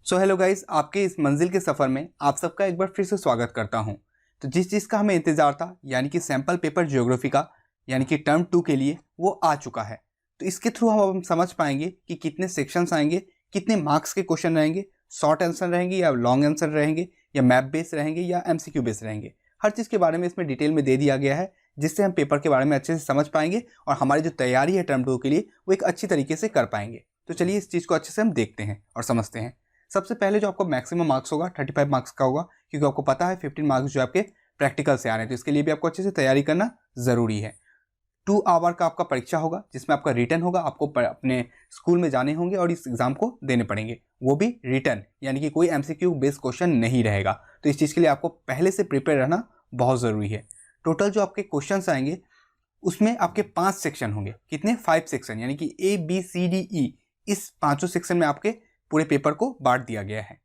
So hello guys, आपके इस मंजिल के सफ़र में आप सबका एक बार फिर से स्वागत करता हूं। तो जिस चीज़ का हमें इंतज़ार था यानी कि सैम्पल पेपर ज्योग्राफी का यानी कि टर्म 2 के लिए वो आ चुका है। तो इसके थ्रू हम अब समझ पाएंगे कि कितने सेक्शंस आएंगे, कितने मार्क्स के क्वेश्चन रहेंगे, शॉर्ट आंसर रहेंगे या लॉन्ग आंसर रहेंगे या मैप बेस्ड रहेंगे या MCQ बेस्ड रहेंगे। हर चीज़ के बारे में इसमें डिटेल में दे दिया गया है, जिससे हम पेपर के बारे में अच्छे से समझ पाएंगे और हमारी जो तैयारी है टर्म 2 के लिए वो एक अच्छी तरीके से कर पाएंगे। तो चलिए इस चीज़ को अच्छे से हम देखते हैं और समझते हैं। सबसे पहले जो आपको मैक्सिमम मार्क्स होगा 35 मार्क्स का होगा, क्योंकि आपको पता है 15 मार्क्स जो आपके प्रैक्टिकल से आ रहे हैं, तो इसके लिए भी आपको अच्छे से तैयारी करना ज़रूरी है। 2 आवर का आपका परीक्षा होगा, जिसमें आपका रिटर्न होगा। आपको अपने स्कूल में जाने होंगे और इस एग्ज़ाम को देने पड़ेंगे, वो भी रिटर्न, यानी कि कोई MCQ बेस्ड क्वेश्चन नहीं रहेगा। तो इस चीज़ के लिए आपको पहले से प्रिपेयर रहना बहुत ज़रूरी है। टोटल जो आपके क्वेश्चन आएंगे उसमें आपके 5 सेक्शन होंगे। कितने? 5 सेक्शन, यानी कि ABCDE, इस 5 सेक्शन में आपके पूरे पेपर को बांट दिया गया है।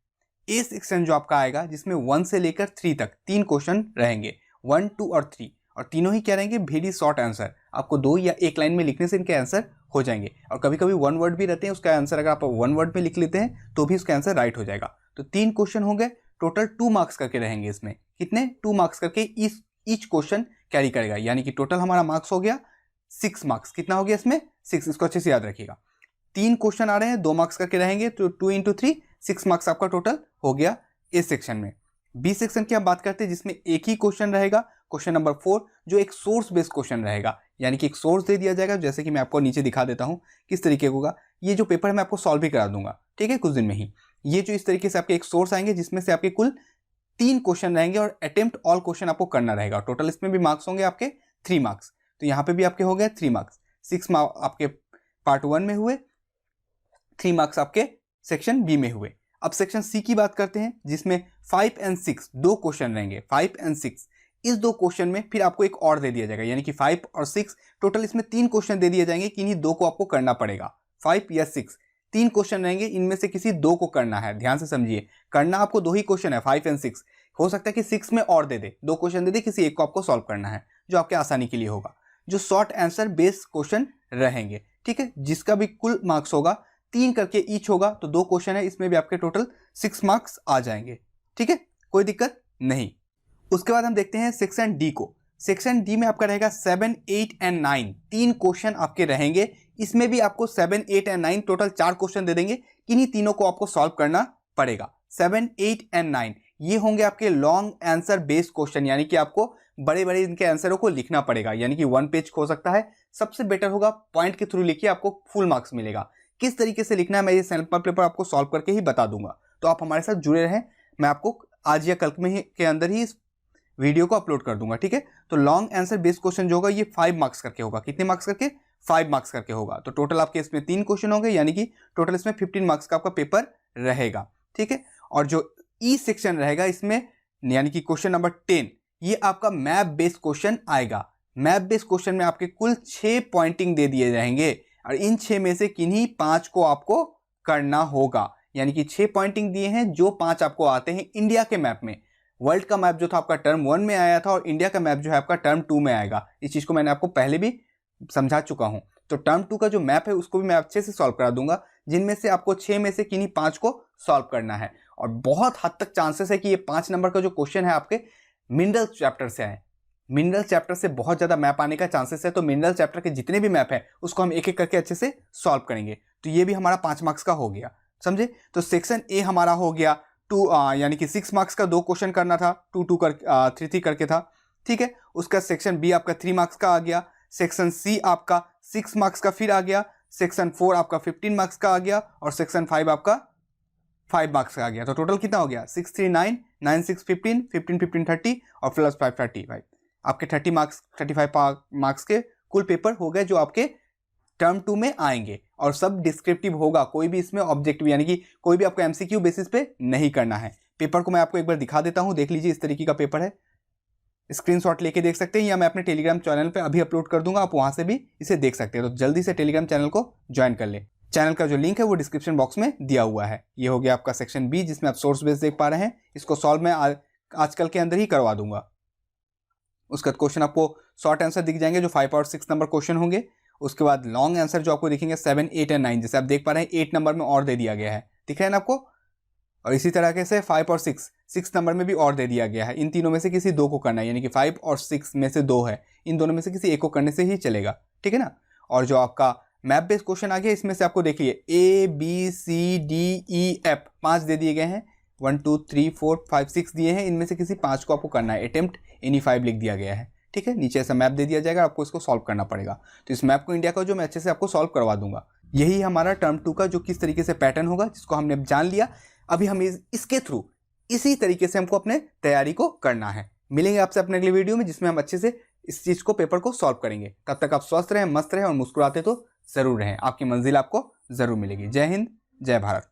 ए सेक्शन जो आपका आएगा, जिसमें 1 से लेकर 3 तक 3 क्वेश्चन रहेंगे, 1, 2 और 3, और तीनों ही क्या रहेंगे? Very short answer. आपको 2 या 1 लाइन में लिखने से इनके आंसर हो जाएंगे, और कभी कभी 1 वर्ड भी रहते हैं। उसका आंसर अगर आप 1 वर्ड में लिख लेते हैं तो भी उसका आंसर राइट हो जाएगा। तो 3 क्वेश्चन हो गए, टोटल 2 मार्क्स करके रहेंगे इसमें। कितने? 2 मार्क्स करके ईच क्वेश्चन कैरी करेगा, यानी कि टोटल हमारा मार्क्स हो गया 6 मार्क्स। कितना हो गया इसमें? 6। इसको अच्छे से याद रखिएगा। 3 क्वेश्चन आ रहे हैं, 2 मार्क्स करके रहेंगे, तो 2 इंटू 3 6 मार्क्स आपका टोटल हो गया इस सेक्शन में। बी सेक्शन की हम बात करते हैं, जिसमें एक ही क्वेश्चन रहेगा, क्वेश्चन नंबर 4, जो एक सोर्स बेस्ड क्वेश्चन रहेगा, यानी कि एक सोर्स दे दिया जाएगा। जैसे कि मैं आपको नीचे दिखा देता हूं किस तरीके का होगा। ये जो पेपर है मैं आपको सॉल्व भी करा दूंगा, ठीक है, कुछ दिन में ही। ये जो इस तरीके से आपके एक सोर्स आएंगे, जिसमें से आपके कुल 3 क्वेश्चन रहेंगे और अटेम्प्ट ऑल क्वेश्चन आपको करना रहेगा। टोटल इसमें भी मार्क्स होंगे आपके 3 मार्क्स। तो यहाँ पे भी आपके हो गए 3 मार्क्स। 6 मार्क्स आपके पार्ट 1 में हुए, 3 मार्क्स आपके सेक्शन बी में हुए। अब सेक्शन सी की बात करते हैं, जिसमें 5 और 6 2 क्वेश्चन रहेंगे। 5 और 6, इस 2 क्वेश्चन में फिर आपको एक और दे दिया जाएगा, यानी कि 5 और 6 टोटल इसमें 3 क्वेश्चन दे दिए जाएंगे कि इन्हीं 2 को आपको करना पड़ेगा। 5 या 6 3 क्वेश्चन रहेंगे, इनमें से किसी 2 को करना है। ध्यान से समझिए, करना आपको 2 ही क्वेश्चन है, 5 और 6। हो सकता है कि 6 में और दे दे, 2 क्वेश्चन दे दे, किसी एक को आपको सॉल्व करना है, जो आपके आसानी के लिए होगा। जो शॉर्ट आंसर बेस्ड क्वेश्चन रहेंगे, ठीक है, जिसका भी कुल मार्क्स होगा 3 करके ईच होगा, तो 2 क्वेश्चन है, इसमें भी आपके टोटल 6 मार्क्स आ जाएंगे, ठीक है, कोई दिक्कत नहीं। उसके बाद हम देखते हैं सेक्शन डी को। सेक्शन डी में आपका रहेगा 7, 8 और 9, 3 क्वेश्चन आपके रहेंगे। इसमें भी आपको 7, 8 और 9 टोटल 4 क्वेश्चन दे देंगे, किन्हीं तीनों को आपको सॉल्व करना पड़ेगा। 7, 8 और 9 ये होंगे आपके लॉन्ग आंसर बेस्ड क्वेश्चन, यानी कि आपको बड़े बड़े इनके आंसरों को लिखना पड़ेगा, यानी कि 1 पेज हो सकता है। सबसे बेटर होगा पॉइंट के थ्रू लिखिए, आपको फुल मार्क्स मिलेगा। किस तरीके से लिखना है मैं ये सैंपल पेपर आपको सॉल्व करके ही बता दूंगा, तो आप हमारे साथ जुड़े रहें। मैं आपको आज या कल में के अंदर ही इस वीडियो को अपलोड कर दूंगा, ठीक है। तो लॉन्ग आंसर बेस्ड क्वेश्चन जो होगा ये 5 मार्क्स करके होगा। कितने मार्क्स करके? 5 मार्क्स करके होगा। तो टोटल आपके इसमें 3 क्वेश्चन होंगे, यानी कि टोटल इसमें 15 मार्क्स का आपका पेपर रहेगा, ठीक है। और जो ई सेक्शन रहेगा इसमें, यानी कि क्वेश्चन नंबर 10, ये आपका मैप बेस्ड क्वेश्चन आएगा। मैप बेस्ड क्वेश्चन में आपके कुल 6 पॉइंटिंग दे दिए जाएंगे, और इन 6 में से किन्हीं 5 को आपको करना होगा, यानी कि 6 पॉइंटिंग दिए हैं, जो 5 आपको आते हैं इंडिया के मैप में। वर्ल्ड का मैप जो था आपका टर्म 1 में आया था, और इंडिया का मैप जो है आपका टर्म 2 में आएगा। इस चीज को मैंने आपको पहले भी समझा चुका हूं। तो टर्म 2 का जो मैप है उसको भी मैं अच्छे से सॉल्व करा दूंगा, जिनमें से आपको 6 में से किन्हीं 5 को सॉल्व करना है। और बहुत हद तक चांसेस है कि ये 5 नंबर का जो क्वेश्चन है आपके मिनरल चैप्टर से आए। मिनरल चैप्टर से बहुत ज्यादा मैप आने का चांसेस है, तो मिनरल चैप्टर के जितने भी मैप है उसको हम एक एक करके अच्छे से सॉल्व करेंगे। तो ये भी हमारा 5 मार्क्स का हो गया, समझे। तो सेक्शन ए हमारा हो गया 2, यानी कि 6 मार्क्स का 2 क्वेश्चन करना था, 2 2 कर 3 3 करके था, ठीक है। उसका सेक्शन बी आपका 3 मार्क्स का आ गया। सेक्शन सी आपका 6 मार्क्स का फिर आ गया। सेक्शन 4 आपका 15 मार्क्स का आ गया, और सेक्शन 5 आपका 5 मार्क्स का आ गया। तो टोटल कितना हो गया? 6 3 9, 9 6 15, 15 15 30 और प्लस 5 35। आपके 30 मार्क्स 35 मार्क्स के कुल पेपर हो गए, जो आपके टर्म 2 में आएंगे। और सब डिस्क्रिप्टिव होगा, कोई भी इसमें ऑब्जेक्टिव, यानी कि कोई भी आपको MCQ बेसिस पे नहीं करना है। पेपर को मैं आपको एक बार दिखा देता हूं, देख लीजिए। इस तरीके का पेपर है, स्क्रीनशॉट लेके देख सकते हैं, या मैं अपने टेलीग्राम चैनल पे अभी अपलोड कर दूंगा, आप वहां से भी इसे देख सकते हैं। तो जल्दी से टेलीग्राम चैनल को ज्वाइन कर ले। चैनल का जो लिंक है वो डिस्क्रिप्शन बॉक्स में दिया हुआ है। ये हो गया आपका सेक्शन बी, जिसमें आप सोर्स बेस देख पा रहे हैं। इसको सॉल्व मैं आजकल के अंदर ही करवा दूंगा। उसका क्वेश्चन आपको शॉर्ट आंसर दिख जाएंगे, जो 5 और 6 नंबर क्वेश्चन होंगे। उसके बाद लॉन्ग आंसर जो आपको दिखेंगे 7, 8 और 9, जैसे आप देख पा रहे हैं 8 नंबर में और दे दिया गया है, दिख रहा है ना आपको। और इसी तरीके से 5 और 6 नंबर में भी और दे दिया गया है। इन तीनों में से किसी दो को करना है, यानी कि 5 और 6 में से दो है, इन दोनों में से किसी एक को करने से ही चलेगा, ठीक है ना। और जो आपका मैप बेस्ड क्वेश्चन आ गया, इसमें से आपको देखिए ABCDEF 5 दे दिए गए हैं, 1 2 3 4 5 6 दिए हैं, इनमें से किसी 5 को आपको करना है। अटेम्प्ट एनी 5 लिख दिया गया है, ठीक है। नीचे ऐसा मैप दे दिया जाएगा, आपको इसको सॉल्व करना पड़ेगा। तो इस मैप को इंडिया का जो मैं अच्छे से आपको सॉल्व करवा दूंगा। यही हमारा टर्म 2 का जो किस तरीके से पैटर्न होगा, जिसको हमने जान लिया। अभी हम इसके थ्रू इसी तरीके से हमको अपने तैयारी को करना है। मिलेंगे आपसे अपने अगले वीडियो में, जिसमें हम अच्छे से इस चीज को, पेपर को सॉल्व करेंगे। तब तक आप स्वस्थ रहें, मस्त रहें और मुस्कुराते तो जरूर रहें। आपकी मंजिल आपको जरूर मिलेगी। जय हिंद, जय भारत।